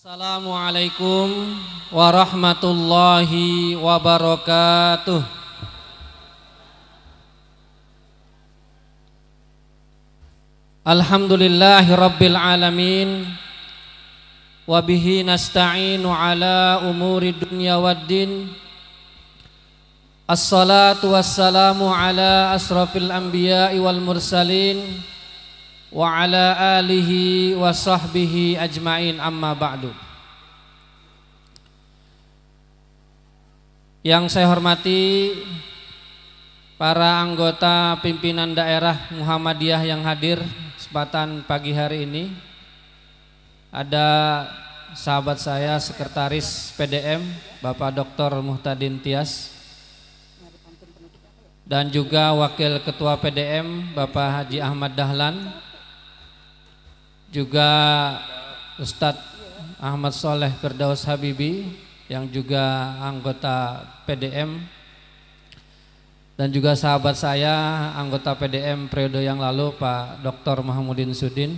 Assalamualaikum warahmatullahi wabarakatuh. Alhamdulillahi rabbil alamin. Wabihi nasta'inu ala umuri dunya waddin. Assalatu wassalamu ala asrafil anbiya'i wal mursalin wa ala alihi wa sahbihi ajmain, amma ba'du. Yang saya hormati para anggota pimpinan daerah Muhammadiyah yang hadir kesempatan pagi hari ini. Ada sahabat saya sekretaris PDM Bapak Dr. Muhtadin Tias, dan juga wakil ketua PDM Bapak Haji Ahmad Dahlan, juga Ustadz Ahmad Soleh Firdaus Habibi yang juga anggota PDM, dan juga sahabat saya anggota PDM periode yang lalu Pak Dr. Mahmudin Sudin,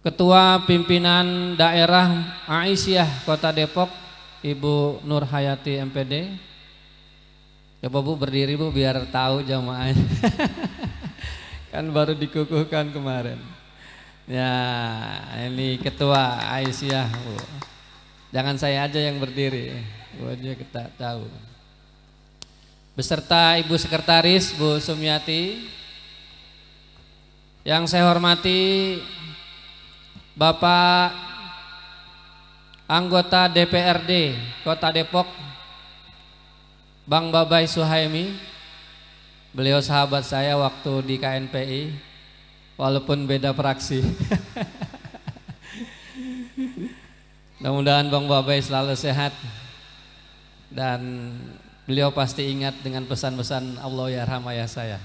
Ketua Pimpinan Daerah Aisyah Kota Depok Ibu Nur Hayati MPD. Coba Bu berdiri Bu biar tahu jamaahnya. Kan baru dikukuhkan kemarin. Ya, ini Ketua Aisyah Bu. Jangan saya aja yang berdiri, Bu aja kita tahu. Beserta Ibu Sekretaris Bu Sumiati. Yang saya hormati Bapak anggota DPRD Kota Depok Bang Babai Suhaimi. Beliau sahabat saya waktu di KNPI, walaupun beda fraksi. Mudah-mudahan Bang Babai selalu sehat, dan beliau pasti ingat dengan pesan-pesan Allah yarhamaya saya.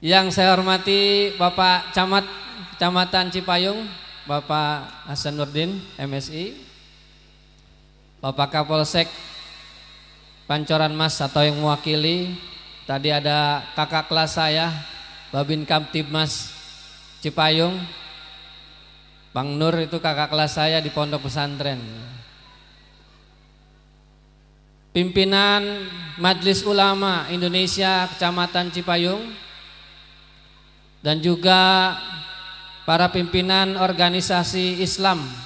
Yang saya hormati Bapak Camat Kecamatan Cipayung Bapak Hasanuddin MSI, Bapak Kapolsek Pancoran Mas atau yang mewakili. Tadi ada kakak kelas saya Babin Kamtibmas Cipayung, Bang Nur, itu kakak kelas saya di pondok pesantren. Pimpinan Majelis Ulama Indonesia Kecamatan Cipayung, dan juga para pimpinan organisasi Islam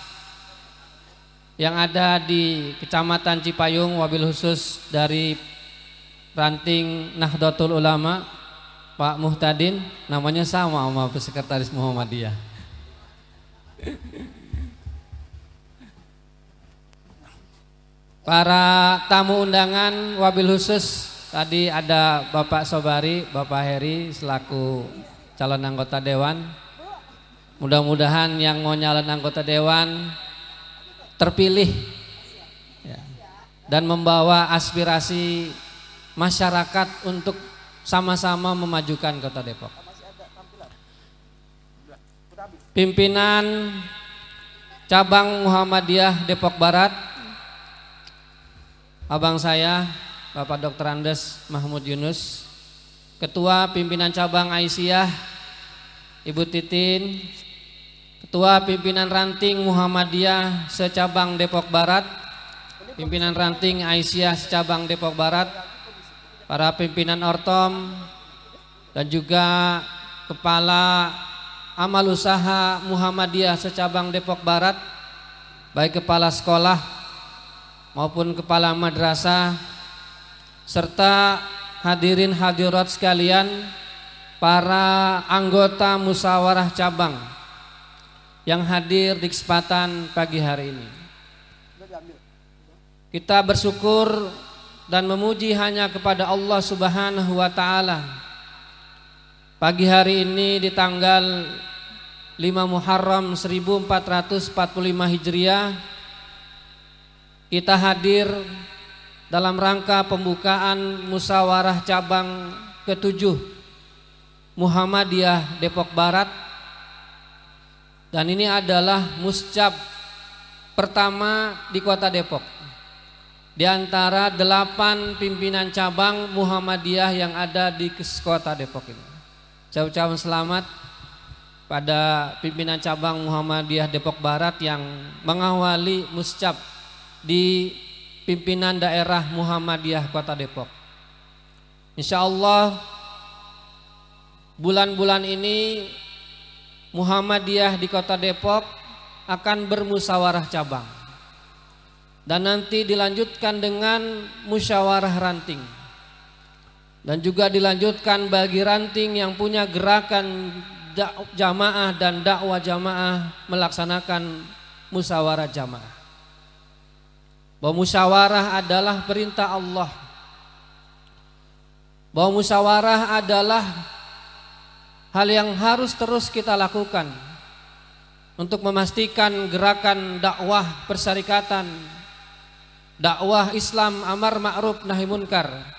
yang ada di Kecamatan Cipayung, wabil khusus dari ranting Nahdlatul Ulama Pak Muhtadin, namanya sama sama Sekretaris Muhammadiyah. Para tamu undangan wabil khusus, tadi ada Bapak Sobari, Bapak Heri selaku calon anggota dewan. Mudah-mudahan yang mau nyalon anggota dewan terpilih ya, dan membawa aspirasi masyarakat untuk sama-sama memajukan Kota Depok. Pimpinan cabang Muhammadiyah Depok Barat, abang saya Bapak Dr. Andes Mahmud Yunus, Ketua Pimpinan Cabang Aisyah Ibu Titin, Ketua Pimpinan Ranting Muhammadiyah secabang Depok Barat, Pimpinan Ranting Aisyah secabang Depok Barat, para pimpinan Ortom, dan juga Kepala Amal Usaha Muhammadiyah secabang Depok Barat, baik kepala sekolah maupun kepala madrasah, serta hadirin hadirat sekalian, para anggota musyawarah cabang yang hadir di kesempatan pagi hari ini. Kita bersyukur dan memuji hanya kepada Allah Subhanahu wa Ta'ala. Pagi hari ini di tanggal 5 Muharram 1445 Hijriah, kita hadir dalam rangka pembukaan musyawarah cabang ke-7 Muhammadiyah Depok Barat. Dan ini adalah muscab pertama di Kota Depok di antara 8 pimpinan cabang Muhammadiyah yang ada di Kota Depok ini. Saya ucapkan selamat pada pimpinan cabang Muhammadiyah Depok Barat yang mengawali muscab di pimpinan daerah Muhammadiyah Kota Depok. Insya Allah bulan-bulan ini Muhammadiyah di Kota Depok akan bermusyawarah cabang dan nanti dilanjutkan dengan musyawarah ranting dan juga dilanjutkan bagi ranting yang punya gerakan jamaah dan dakwah jamaah melaksanakan musyawarah jamaah. Bahwa musyawarah adalah perintah Allah, bahwa musyawarah adalah hal yang harus terus kita lakukan untuk memastikan gerakan dakwah persyarikatan, dakwah Islam amar ma'ruf nahi munkar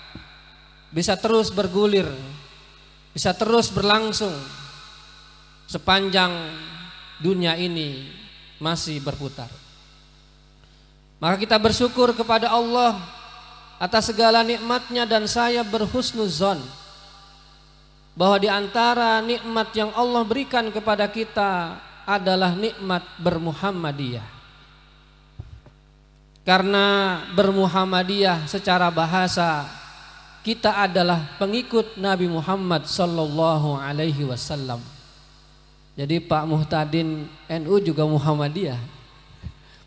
bisa terus bergulir, bisa terus berlangsung sepanjang dunia ini masih berputar. Maka kita bersyukur kepada Allah atas segala nikmatnya dan saya berhusnuzon bahwa di antara nikmat yang Allah berikan kepada kita adalah nikmat bermuhammadiyah. Karena bermuhammadiyah secara bahasa kita adalah pengikut Nabi Muhammad sallallahu alaihi wasallam. Jadi Pak Muhtadin NU juga Muhammadiyah.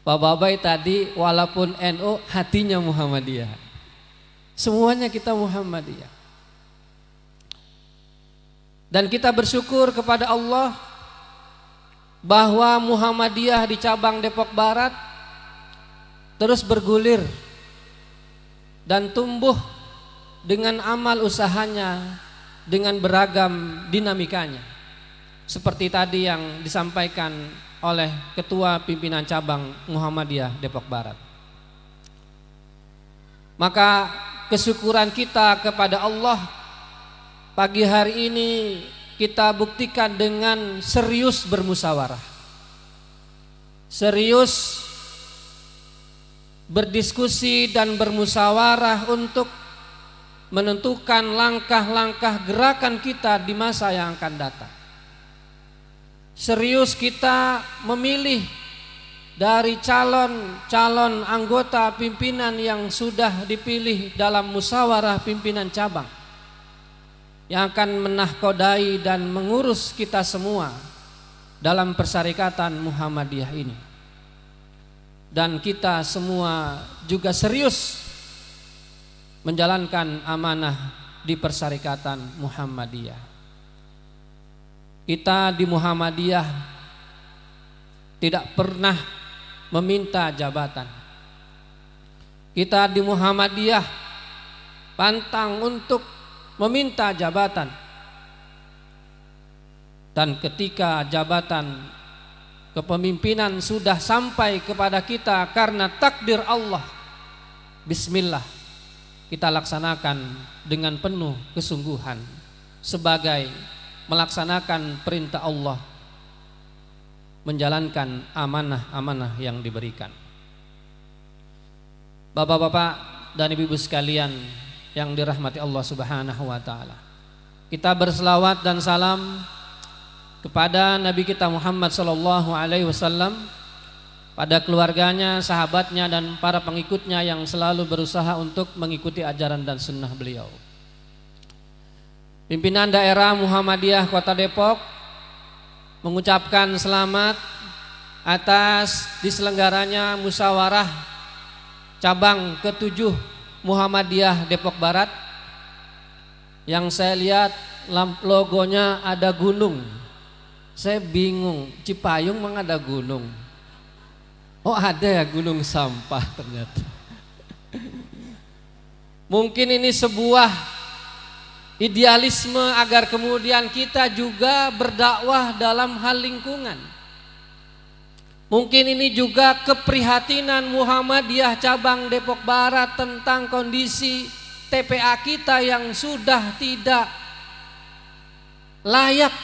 Pak Babai tadi walaupun NU hatinya Muhammadiyah. Semuanya kita Muhammadiyah. Dan kita bersyukur kepada Allah bahwa Muhammadiyah di cabang Depok Barat terus bergulir dan tumbuh dengan amal usahanya, dengan beragam dinamikanya. Seperti tadi yang disampaikan oleh Ketua Pimpinan Cabang Muhammadiyah Depok Barat. Maka kesyukuran kita kepada Allah pagi hari ini kita buktikan dengan serius bermusyawarah, serius berdiskusi dan bermusyawarah untuk menentukan langkah-langkah gerakan kita di masa yang akan datang. Serius kita memilih dari calon anggota pimpinan yang sudah dipilih dalam musyawarah pimpinan cabang yang akan menahkodai dan mengurus kita semua dalam persyarikatan Muhammadiyah ini. Dan kita semua juga serius menjalankan amanah di persyarikatan Muhammadiyah. Kita di Muhammadiyah tidak pernah meminta jabatan. Kita di Muhammadiyah pantang untuk meminta jabatan. Dan ketika jabatan kepemimpinan sudah sampai kepada kita karena takdir Allah, bismillah, kita laksanakan dengan penuh kesungguhan sebagai melaksanakan perintah Allah, menjalankan amanah-amanah yang diberikan. Bapak-bapak dan ibu-ibu sekalian yang dirahmati Allah Subhanahu wa taala, kita berselawat dan salam kepada Nabi kita Muhammad sallallahu alaihi wasallam, pada keluarganya, sahabatnya dan para pengikutnya yang selalu berusaha untuk mengikuti ajaran dan sunnah beliau. Pimpinan daerah Muhammadiyah Kota Depok mengucapkan selamat atas diselenggaranya musyawarah cabang ke-7 Muhammadiyah Depok Barat. Yang saya lihat logonya ada gunung. Saya bingung, Cipayung memang ada gunung. Oh ada ya gunung sampah ternyata. Mungkin ini sebuah idealisme agar kemudian kita juga berdakwah dalam hal lingkungan. Mungkin ini juga keprihatinan Muhammadiyah cabang Depok Barat tentang kondisi TPA kita yang sudah tidak layak.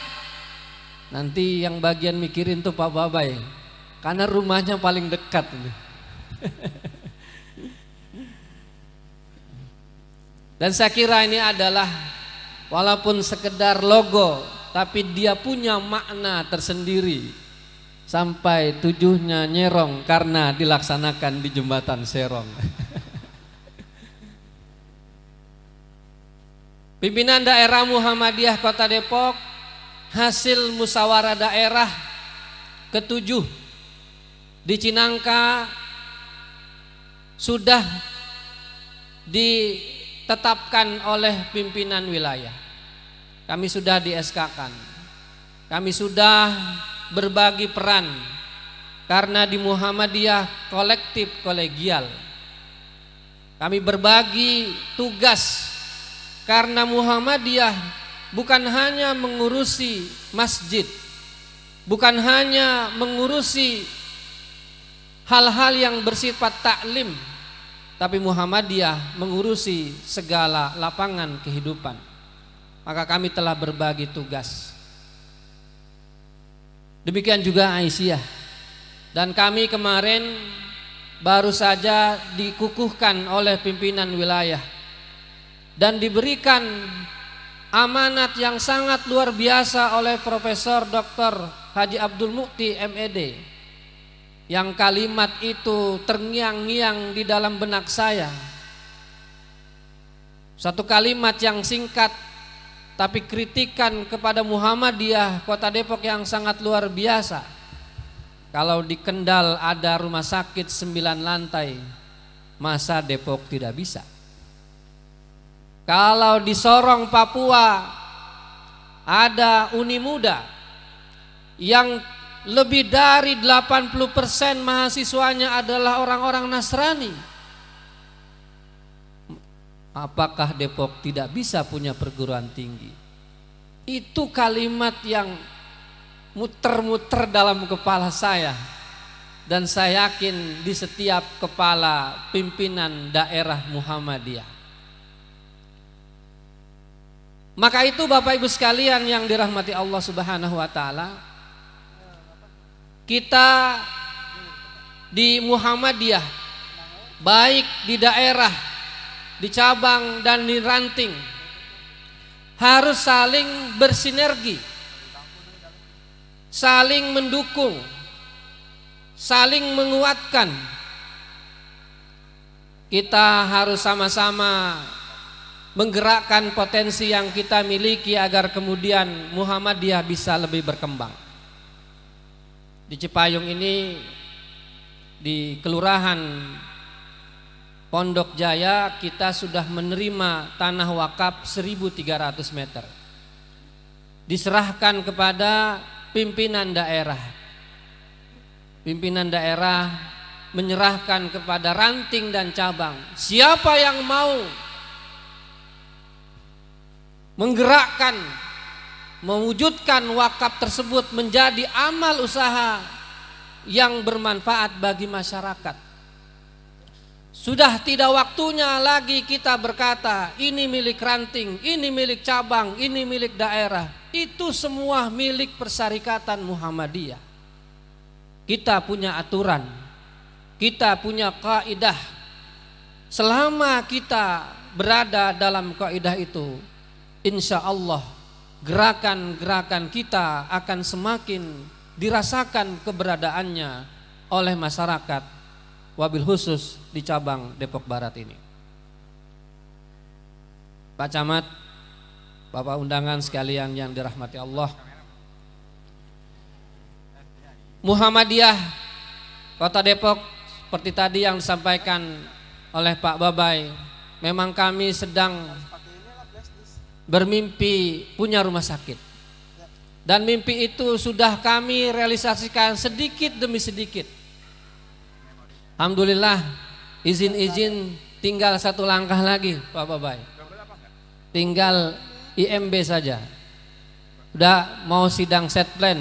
Nanti yang bagian mikirin tuh Pak Babai, karena rumahnya paling dekat. Dan saya kira ini adalah walaupun sekedar logo tapi dia punya makna tersendiri. Sampai tujuhnya nyerong karena dilaksanakan di jembatan Serong. Pimpinan daerah Muhammadiyah Kota Depok hasil musyawarah daerah ke-7 di Cinangka sudah ditetapkan oleh pimpinan wilayah. Kami sudah di SK-kan. Kami sudah berbagi peran karena di Muhammadiyah kolektif kolegial. Kami berbagi tugas karena Muhammadiyah bukan hanya mengurusi masjid, bukan hanya mengurusi hal-hal yang bersifat taklim, tapi Muhammadiyah mengurusi segala lapangan kehidupan. Maka kami telah berbagi tugas. Demikian juga Aisyah. Dan kami kemarin baru saja dikukuhkan oleh pimpinan wilayah dan diberikan amanat yang sangat luar biasa oleh Profesor Dr. Haji Abdul Mukti MED, yang kalimat itu terngiang-ngiang di dalam benak saya. Satu kalimat yang singkat tapi kritikan kepada Muhammadiyah Kota Depok yang sangat luar biasa. Kalau di Kendal ada rumah sakit 9 lantai, masa Depok tidak bisa? Kalau di Sorong Papua ada Uni Muda yang lebih dari 80% mahasiswanya adalah orang-orang Nasrani, apakah Depok tidak bisa punya perguruan tinggi? Itu kalimat yang muter-muter dalam kepala saya, dan saya yakin di setiap kepala pimpinan daerah Muhammadiyah. Maka itu Bapak Ibu sekalian yang dirahmati Allah Subhanahu wa taala, kita di Muhammadiyah baik di daerah, di cabang dan di ranting harus saling bersinergi, saling mendukung, saling menguatkan. Kita harus sama-sama menggerakkan potensi yang kita miliki agar kemudian Muhammadiyah bisa lebih berkembang. Di Cipayung ini, di Kelurahan Pondok Jaya, kita sudah menerima tanah wakaf 1.300 meter. Diserahkan kepada pimpinan daerah. Pimpinan daerah menyerahkan kepada ranting dan cabang. Siapa yang mau menggerakkan, mewujudkan wakaf tersebut menjadi amal usaha yang bermanfaat bagi masyarakat. Sudah tidak waktunya lagi kita berkata ini milik ranting, ini milik cabang, ini milik daerah. Itu semua milik Persyarikatan Muhammadiyah. Kita punya aturan, kita punya kaidah. Selama kita berada dalam kaidah itu, insya Allah gerakan-gerakan kita akan semakin dirasakan keberadaannya oleh masyarakat, wabil khusus di cabang Depok Barat ini. Pak Camat, Bapak undangan sekalian yang dirahmati Allah, Muhammadiyah Kota Depok seperti tadi yang disampaikan oleh Pak Babai, memang kami sedang bermimpi punya rumah sakit, dan mimpi itu sudah kami realisasikan sedikit demi sedikit. Alhamdulillah, izin-izin tinggal satu langkah lagi Pak Babai, tinggal IMB saja. Udah mau sidang set plan,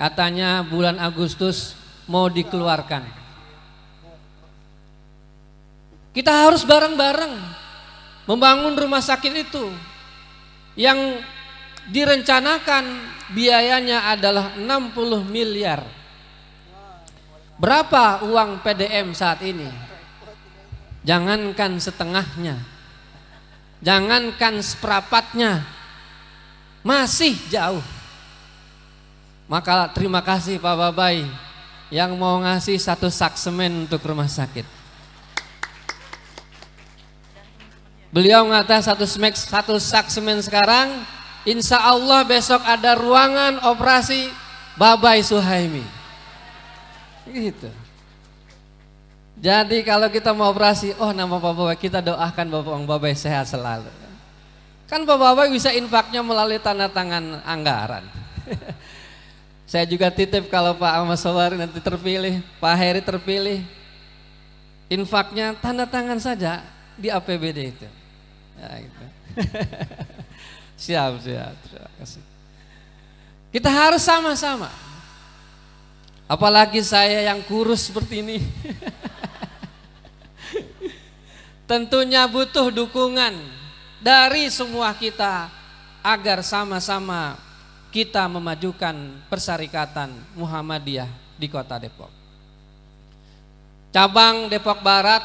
katanya bulan Agustus mau dikeluarkan. Kita harus bareng-bareng membangun rumah sakit itu yang direncanakan biayanya adalah 60 miliar. Berapa uang PDM saat ini? Jangankan setengahnya, jangankan seperempatnya, masih jauh. Maka terima kasih Pak Babai yang mau ngasih 1 sak semen untuk rumah sakit. Beliau mengatakan 1 sak semen sekarang, insya Allah besok ada ruangan operasi Babai Suhaimi. Gitu. Jadi kalau kita mau operasi, oh nama Pak Babai, kita doakan Bapak Babai sehat selalu. Kan Pak Babai bisa infaknya melalui tanda tangan anggaran. Saya juga titip kalau Pak Ahmad Sawari nanti terpilih, Pak Heri terpilih, infaknya tanda tangan saja di APBD itu. Ya, gitu. Siap. Terima kasih. Kita harus sama-sama. Apalagi saya yang kurus seperti ini. Tentunya butuh dukungan dari semua kita agar sama-sama kita memajukan Persyarikatan Muhammadiyah di Kota Depok. Cabang Depok Barat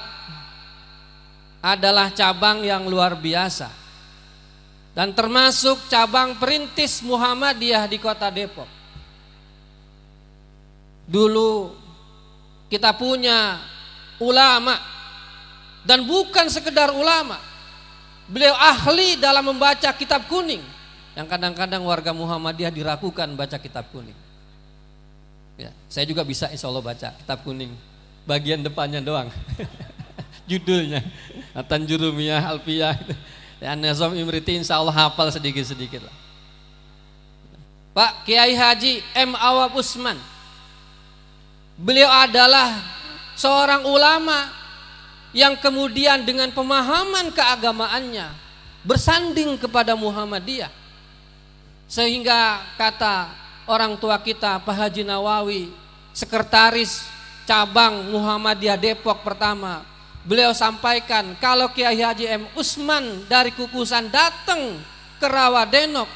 adalah cabang yang luar biasa dan termasuk cabang perintis Muhammadiyah di Kota Depok. Dulu kita punya ulama, dan bukan sekedar ulama, beliau ahli dalam membaca kitab kuning yang kadang-kadang warga Muhammadiyah diragukan baca kitab kuning. Ya, saya juga bisa insya Allah baca kitab kuning, bagian depannya doang. Judulnya Tanjurumiyah Alfiyah, ya, Nazam Imriti insya Allah hafal sedikit-sedikit lah. Pak Kiai Haji M. Awab Usman, beliau adalah seorang ulama yang kemudian dengan pemahaman keagamaannya bersanding kepada Muhammadiyah. Sehingga kata orang tua kita Pak Haji Nawawi, sekretaris cabang Muhammadiyah Depok pertama, beliau sampaikan kalau Kiai Haji M. Usman dari Kukusan datang ke Rawadenok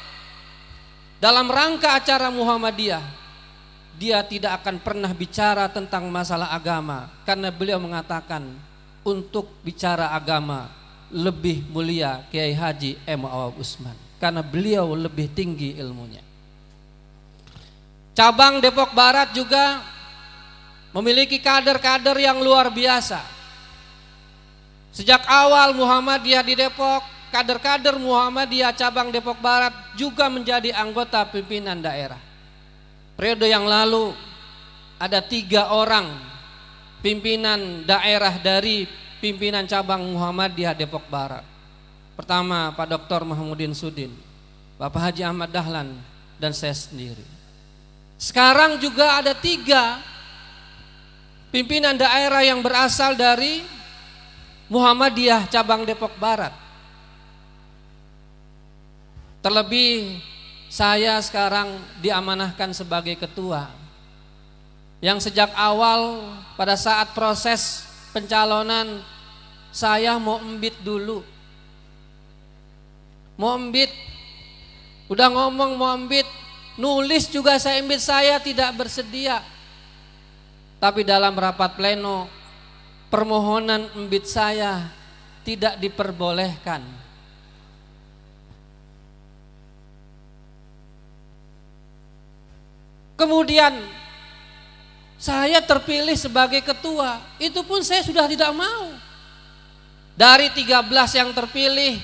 dalam rangka acara Muhammadiyah, dia tidak akan pernah bicara tentang masalah agama, karena beliau mengatakan untuk bicara agama lebih mulia Kiai Haji M. Awab Usman, karena beliau lebih tinggi ilmunya. Cabang Depok Barat juga memiliki kader-kader yang luar biasa. Sejak awal Muhammadiyah di Depok, kader-kader Muhammadiyah cabang Depok Barat juga menjadi anggota pimpinan daerah. Periode yang lalu ada 3 orang pimpinan daerah dari pimpinan cabang Muhammadiyah Depok Barat. Pertama Pak Dr. Mahmudin Sudin, Bapak Haji Ahmad Dahlan, dan saya sendiri. Sekarang juga ada 3 pimpinan daerah yang berasal dari Muhammadiyah cabang Depok Barat. Terlebih saya sekarang diamanahkan sebagai ketua, yang sejak awal pada saat proses pencalonan saya mau embit dulu. Mau embit, udah ngomong mau embit, nulis juga saya embit, saya tidak bersedia. Tapi dalam rapat pleno, permohonan embit saya tidak diperbolehkan. Kemudian saya terpilih sebagai ketua, itu pun saya sudah tidak mau. Dari 13 yang terpilih,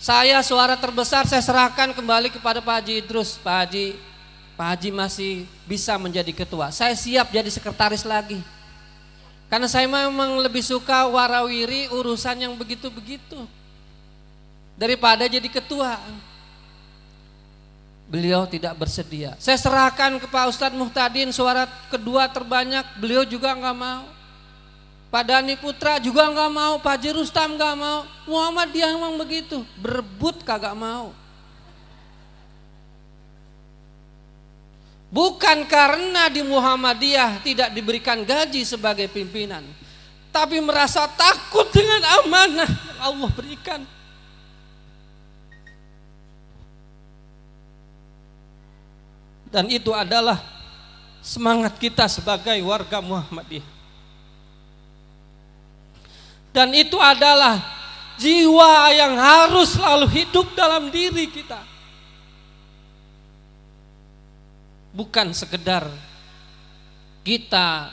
saya suara terbesar saya serahkan kembali kepada Pak Haji Idrus. Pak Haji masih bisa menjadi ketua, saya siap jadi sekretaris lagi. Karena saya memang lebih suka warawiri urusan yang begitu-begitu daripada jadi ketua. Beliau tidak bersedia. Saya serahkan ke Pak Ustadz Muhtadin, suara kedua terbanyak, beliau juga nggak mau. Pak Dhani Putra juga nggak mau, Pak Haji Rustam nggak mau. Muhammadiyah memang begitu, berebut kagak mau. Bukan karena di Muhammadiyah tidak diberikan gaji sebagai pimpinan, tapi merasa takut dengan amanah yang Allah berikan. Dan itu adalah semangat kita sebagai warga Muhammadiyah. Dan itu adalah jiwa yang harus selalu hidup dalam diri kita. bukan sekedar kita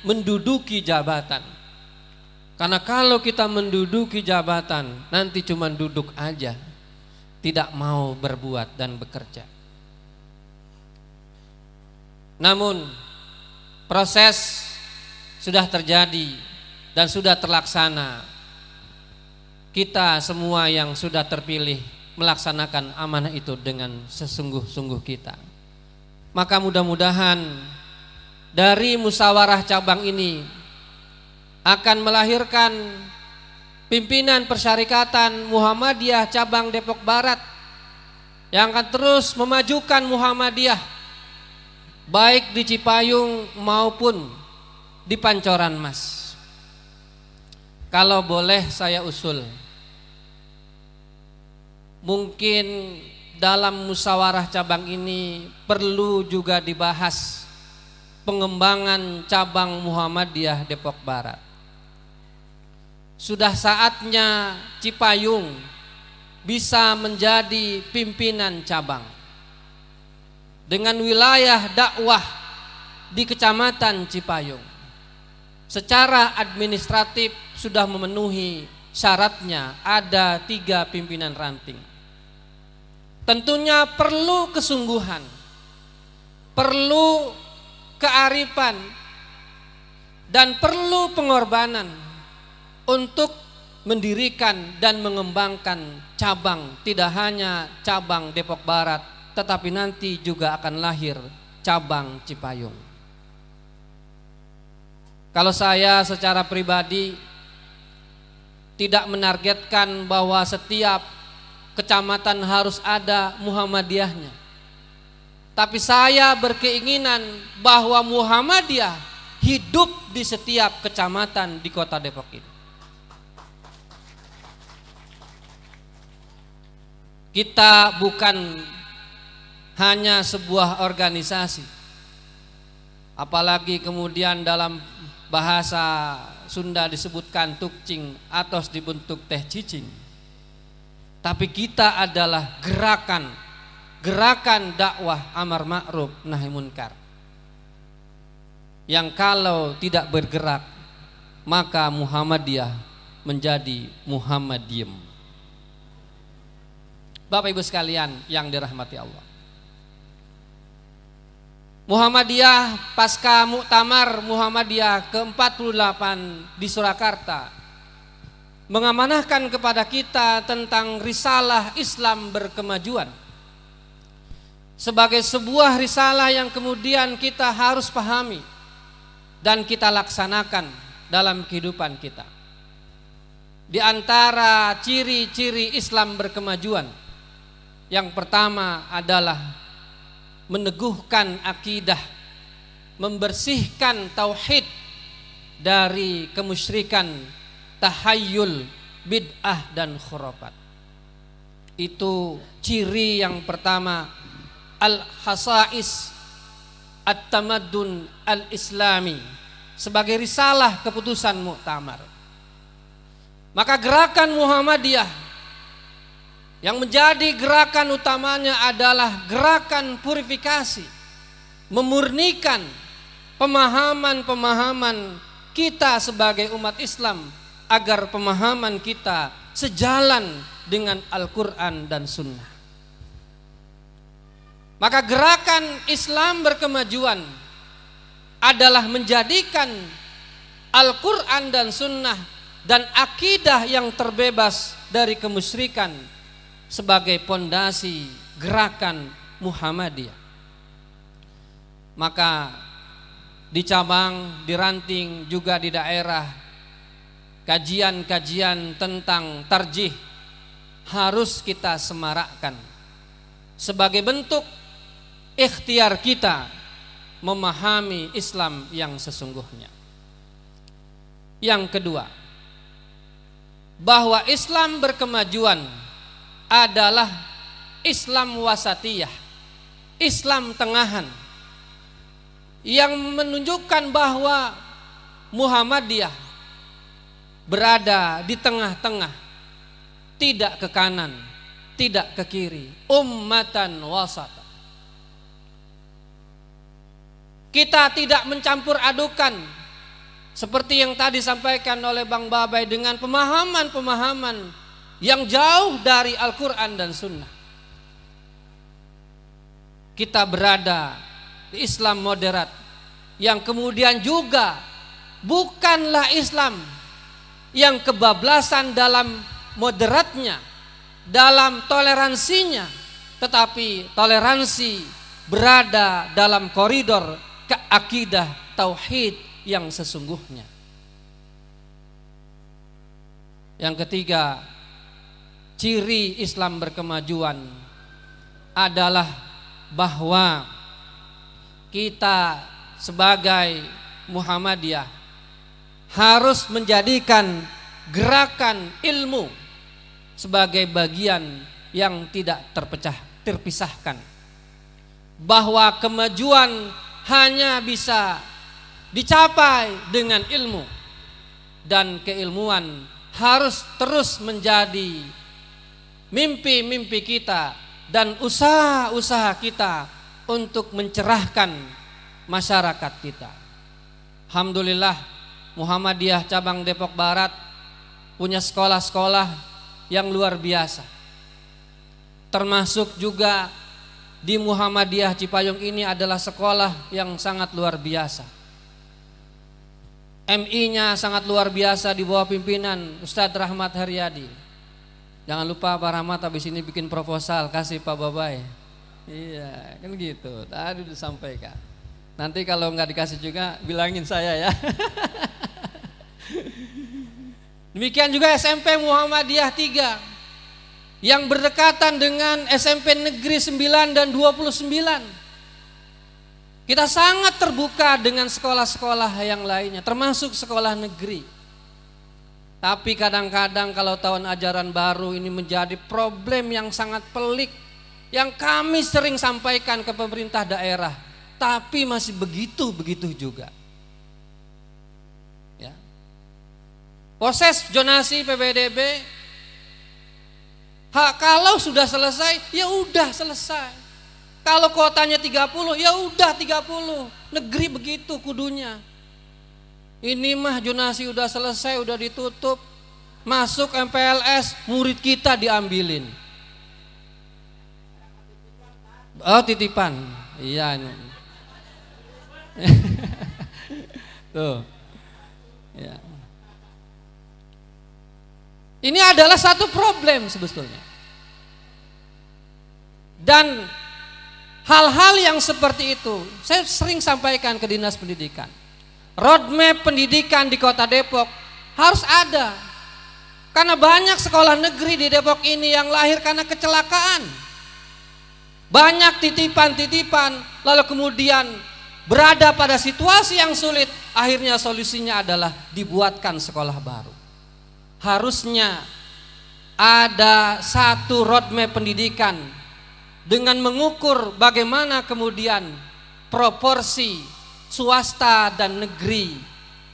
menduduki jabatan. Karena kalau kita menduduki jabatan, nanti cuma duduk aja, tidak mau berbuat dan bekerja. Namun proses sudah terjadi dan sudah terlaksana. Kita semua yang sudah terpilih melaksanakan amanah itu dengan sesungguh-sungguh kita. Maka mudah-mudahan dari musyawarah cabang ini akan melahirkan pimpinan Persyarikatan Muhammadiyah cabang Depok Barat yang akan terus memajukan Muhammadiyah baik di Cipayung maupun di Pancoran Mas. Kalau boleh saya usul, mungkin dalam musyawarah cabang ini perlu juga dibahas pengembangan cabang Muhammadiyah Depok Barat. Sudah saatnya Cipayung bisa menjadi pimpinan cabang dengan wilayah dakwah di Kecamatan Cipayung. Secara administratif sudah memenuhi syaratnya, ada 3 pimpinan ranting. Tentunya perlu kesungguhan, perlu kearifan, dan perlu pengorbanan untuk mendirikan dan mengembangkan cabang, tidak hanya cabang Depok Barat, tetapi nanti juga akan lahir cabang Cipayung. Kalau saya secara pribadi tidak menargetkan bahwa setiap kecamatan harus ada Muhammadiyahnya, tapi saya berkeinginan bahwa Muhammadiyah hidup di setiap kecamatan di kota Depok ini. Kita bukan hanya sebuah organisasi, apalagi kemudian dalam bahasa Sunda disebutkan tukcing atau dibentuk teh cicing. Tapi kita adalah gerakan dakwah amar ma'ruf nahi munkar, yang kalau tidak bergerak maka Muhammadiyah menjadi Muhammadiyem. Bapak Ibu sekalian yang dirahmati Allah, Muhammadiyah pasca Muktamar Muhammadiyah ke-48 di Surakarta mengamanahkan kepada kita tentang risalah Islam berkemajuan sebagai sebuah risalah yang kemudian kita harus pahami dan kita laksanakan dalam kehidupan kita. Di antara ciri-ciri Islam berkemajuan, yang pertama adalah meneguhkan akidah, membersihkan tauhid dari kemusyrikan, tahayyul, bid'ah dan khurafat. Itu ciri yang pertama, al-hasais at-tamaddun al-islami, sebagai risalah keputusan muktamar. Maka gerakan Muhammadiyah yang menjadi gerakan utamanya adalah gerakan purifikasi, memurnikan pemahaman-pemahaman kita sebagai umat Islam agar pemahaman kita sejalan dengan Al-Quran dan Sunnah. Maka gerakan Islam berkemajuan adalah menjadikan Al-Quran dan Sunnah dan akidah yang terbebas dari kemusyrikan sebagai pondasi gerakan Muhammadiyah. Maka di cabang, di ranting, juga di daerah, kajian-kajian tentang tarjih harus kita semarakkan sebagai bentuk ikhtiar kita memahami Islam yang sesungguhnya. Yang kedua, bahwa Islam berkemajuan adalah Islam wasatiyah, Islam tengahan, yang menunjukkan bahwa Muhammadiyah berada di tengah-tengah, tidak ke kanan, tidak ke kiri, ummatan wasata. Kita tidak mencampur adukan seperti yang tadi disampaikan oleh Bang Babai dengan pemahaman-pemahaman yang jauh dari Al-Quran dan Sunnah. Kita berada di Islam moderat yang kemudian juga bukanlah Islam yang kebablasan dalam moderatnya, dalam toleransinya, tetapi toleransi berada dalam koridor akidah tauhid yang sesungguhnya. Yang ketiga, ciri Islam berkemajuan adalah bahwa kita sebagai Muhammadiyah harus menjadikan gerakan ilmu sebagai bagian yang tidak terpisahkan, bahwa kemajuan hanya bisa dicapai dengan ilmu, dan keilmuan harus terus menjadi mimpi-mimpi kita dan usaha-usaha kita untuk mencerahkan masyarakat kita. Alhamdulillah, Muhammadiyah cabang Depok Barat punya sekolah-sekolah yang luar biasa. Termasuk juga di Muhammadiyah Cipayung ini adalah sekolah yang sangat luar biasa. MI-nya sangat luar biasa di bawah pimpinan Ustadz Rahmat Haryadi. Jangan lupa Pak Rahmat habis ini bikin proposal kasih Pak Babai. Iya, kan gitu. Tadi disampaikan. Nanti kalau nggak dikasih juga bilangin saya ya. Demikian juga SMP Muhammadiyah 3 yang berdekatan dengan SMP Negeri 9 dan 29. Kita sangat terbuka dengan sekolah-sekolah yang lainnya, termasuk sekolah negeri. Tapi kadang-kadang kalau tahun ajaran baru ini menjadi problem yang sangat pelik, yang kami sering sampaikan ke pemerintah daerah, tapi masih begitu juga. Ya. Proses zonasi PPDB, kalau sudah selesai, ya udah selesai. Kalau kuotanya 30, ya udah 30. Negeri begitu kudunya. Ini mah zonasi udah selesai, udah ditutup. Masuk MPLS, murid kita diambilin. Oh, titipan. Iya. Tuh. Ya. Ini adalah satu problem sebetulnya. Dan hal-hal yang seperti itu saya sering sampaikan ke Dinas Pendidikan. Roadmap pendidikan di Kota Depok harus ada. Karena banyak sekolah negeri di Depok ini yang lahir karena kecelakaan. Banyak titipan-titipan lalu kemudian berada pada situasi yang sulit, akhirnya solusinya adalah dibuatkan sekolah baru. Harusnya ada satu roadmap pendidikan dengan mengukur bagaimana kemudian proporsi swasta dan negeri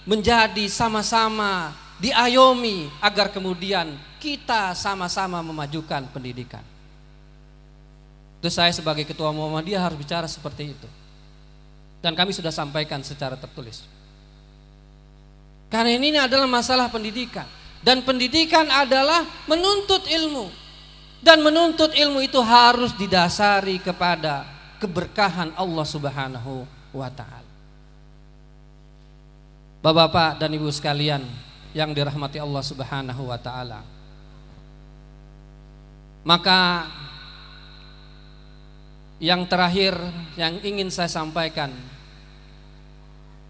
menjadi sama-sama diayomi agar kemudian kita sama-sama memajukan pendidikan. Itu saya sebagai ketua Muhammadiyah harus bicara seperti itu. Dan kami sudah sampaikan secara tertulis. Karena ini adalah masalah pendidikan. Dan pendidikan adalah menuntut ilmu. Dan menuntut ilmu itu harus didasari kepada keberkahan Allah Subhanahu wa ta'ala. Bapak-bapak dan ibu sekalian yang dirahmati Allah Subhanahu wa ta'ala, maka yang terakhir yang ingin saya sampaikan,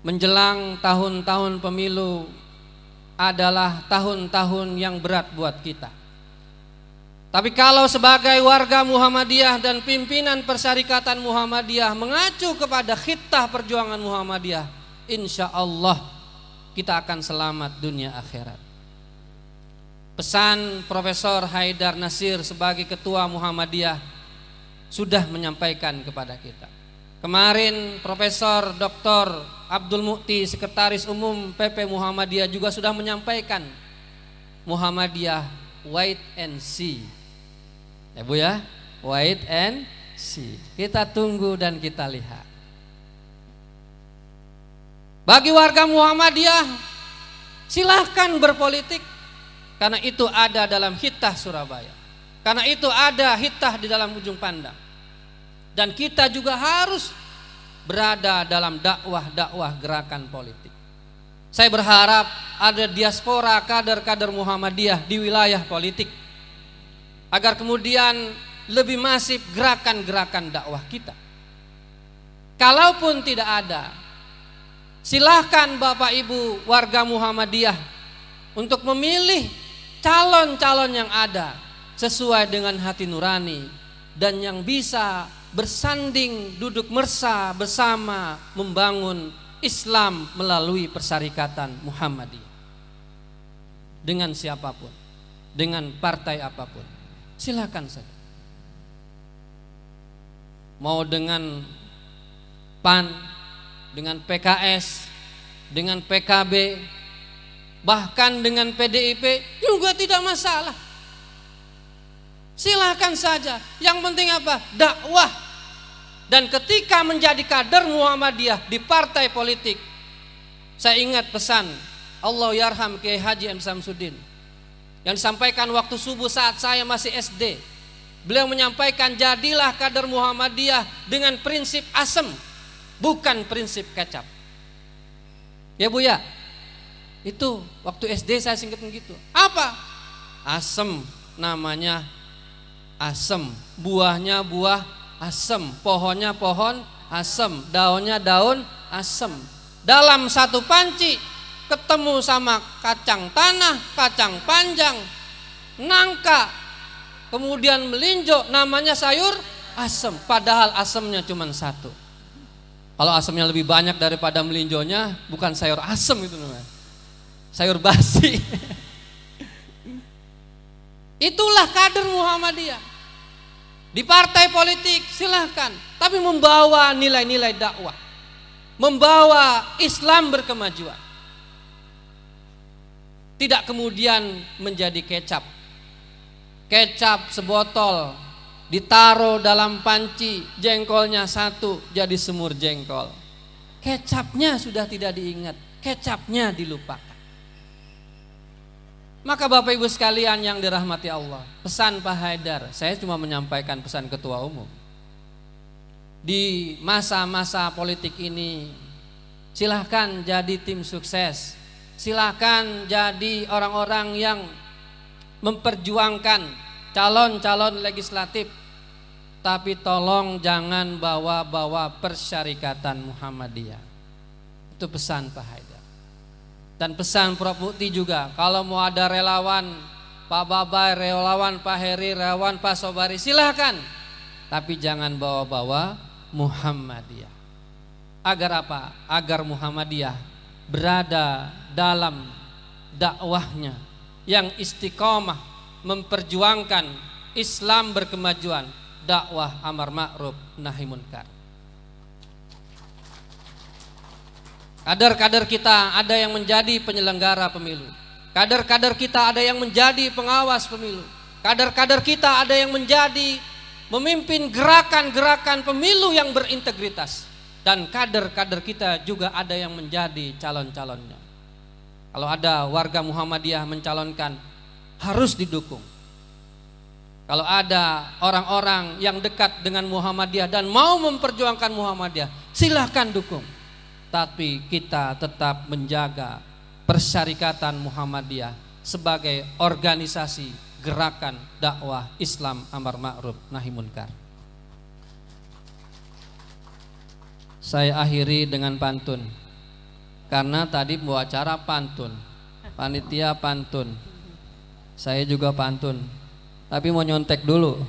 menjelang tahun-tahun pemilu adalah tahun-tahun yang berat buat kita. Tapi kalau sebagai warga Muhammadiyah dan pimpinan Persyarikatan Muhammadiyah mengacu kepada khittah perjuangan Muhammadiyah, insya Allah kita akan selamat dunia akhirat. Pesan Profesor Haidar Nasir sebagai ketua Muhammadiyah sudah menyampaikan kepada kita. Kemarin Profesor Dr. Abdul Mukti, Sekretaris Umum PP Muhammadiyah juga sudah menyampaikan Muhammadiyah wait and see. Ya Bu ya, wait and see. Kita tunggu dan kita lihat. Bagi warga Muhammadiyah, silahkan berpolitik, karena itu ada dalam hitah Surabaya, karena itu ada hitah di dalam ujung pandang. Dan kita juga harus berada dalam dakwah-dakwah gerakan politik. Saya berharap ada diaspora kader-kader Muhammadiyah di wilayah politik, agar kemudian lebih masif gerakan-gerakan dakwah kita. Kalaupun tidak ada, silahkan Bapak Ibu warga Muhammadiyah untuk memilih calon-calon yang ada sesuai dengan hati nurani dan yang bisa bersanding duduk mersa bersama membangun Islam melalui persyarikatan Muhammadiyah. Dengan siapapun, dengan partai apapun, silahkan saja. Mau dengan PAN, dengan PKS, dengan PKB, bahkan dengan PDIP juga tidak masalah. Silahkan saja. Yang penting apa? Dakwah. Dan ketika menjadi kader Muhammadiyah di partai politik, saya ingat pesan Allah yarham Kiai Haji M. Samsudin yang disampaikan waktu subuh saat saya masih SD. Beliau menyampaikan, jadilah kader Muhammadiyah dengan prinsip asem, bukan prinsip kecap. Ya Bu ya, itu waktu SD saya singkat begitu. Apa? Asem, namanya asem, buahnya buah asem, pohonnya pohon asem, daunnya daun asem. Dalam satu panci ketemu sama kacang tanah, kacang panjang, nangka, kemudian melinjo, namanya sayur asem. Padahal asemnya cuma satu. Kalau asemnya lebih banyak daripada melinjonya, bukan sayur asem itu namanya, sayur basi. Itulah kader Muhammadiyah. Di partai politik silahkan, tapi membawa nilai-nilai dakwah, membawa Islam berkemajuan. Tidak kemudian menjadi kecap. Kecap sebotol ditaruh dalam panci, jengkolnya satu jadi semur jengkol. Kecapnya sudah tidak diingat, kecapnya dilupakan. Maka Bapak Ibu sekalian yang dirahmati Allah, pesan Pak Haidar, saya cuma menyampaikan pesan Ketua Umum. Di masa-masa politik ini, silahkan jadi tim sukses, silahkan jadi orang-orang yang memperjuangkan calon-calon legislatif, tapi tolong jangan bawa-bawa persyarikatan Muhammadiyah. Itu pesan Pak Haidar. Dan pesan Prof. Mukti juga, kalau mau ada relawan Pak Babai, relawan Pak Heri, relawan Pak Sobari, silahkan, tapi jangan bawa-bawa Muhammadiyah. Agar apa? Agar Muhammadiyah berada dalam dakwahnya yang istiqomah, memperjuangkan Islam berkemajuan, dakwah amar ma'ruf nahi munkar. Kader-kader kita ada yang menjadi penyelenggara pemilu, kader-kader kita ada yang menjadi pengawas pemilu, kader-kader kita ada yang menjadi memimpin gerakan-gerakan pemilu yang berintegritas, dan kader-kader kita juga ada yang menjadi calon-calonnya. Kalau ada warga Muhammadiyah mencalonkan, harus didukung. Kalau ada orang-orang yang dekat dengan Muhammadiyah dan mau memperjuangkan Muhammadiyah, silahkan dukung. Tapi kita tetap menjaga persyarikatan Muhammadiyah sebagai organisasi gerakan dakwah Islam amar ma'ruf nahi munkar. Saya akhiri dengan pantun, karena tadi bawa acara pantun, panitia pantun, saya juga pantun, tapi mau nyontek dulu.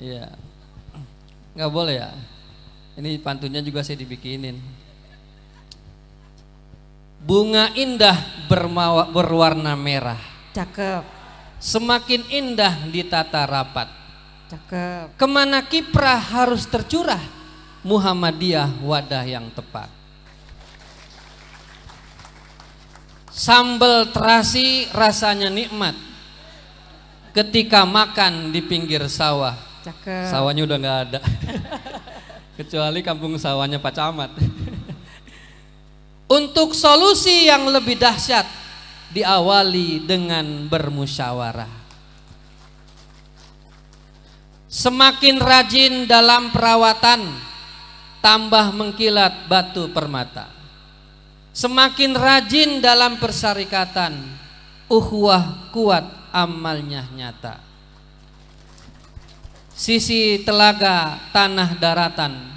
Iya, nggak boleh ya. Ini pantunnya juga saya dibikinin. Bunga indah berwarna merah. Cakep. Semakin indah ditata rapat. Cakep. Kemana kiprah harus tercurah, Muhammadiyah wadah yang tepat. Sambal terasi rasanya nikmat ketika makan di pinggir sawah. Cakep. Sawahnya udah nggak ada. Kecuali kampung sawahnya Pak Camat. Untuk solusi yang lebih dahsyat diawali dengan bermusyawarah. Semakin rajin dalam perawatan, tambah mengkilat batu permata. Semakin rajin dalam persyarikatan, ukhuwah kuat, amalnya nyata. Sisi telaga tanah daratan,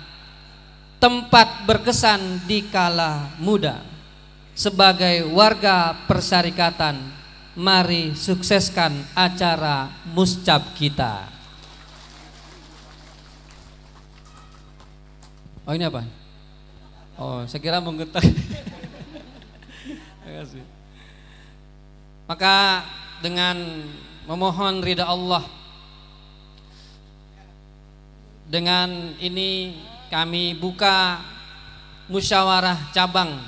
tempat berkesan di kala muda. Sebagai warga persyarikatan, mari sukseskan acara muscab kita. Oh ini apa? Oh saya kira menggetar. Terima kasih. Maka dengan memohon ridha Allah, dengan ini kami buka musyawarah cabang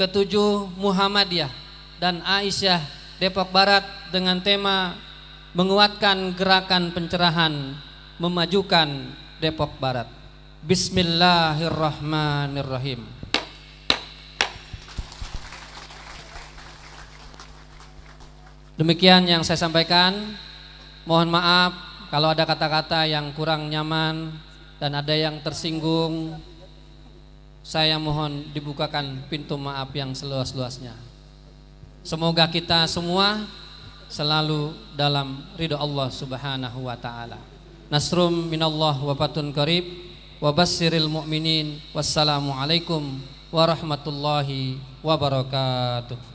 ke-7 Muhammadiyah dan Aisyah Depok Barat dengan tema menguatkan gerakan pencerahan, memajukan Depok Barat. Bismillahirrahmanirrahim. Demikian yang saya sampaikan. Mohon maaf kalau ada kata-kata yang kurang nyaman dan ada yang tersinggung. Saya mohon dibukakan pintu maaf yang seluas-luasnya. Semoga kita semua selalu dalam ridha Allah Subhanahu wa taala. Nasrum minallah wa fatun qarib wa basyiril mu'minin. Wassalamualaikum warahmatullahi wabarakatuh.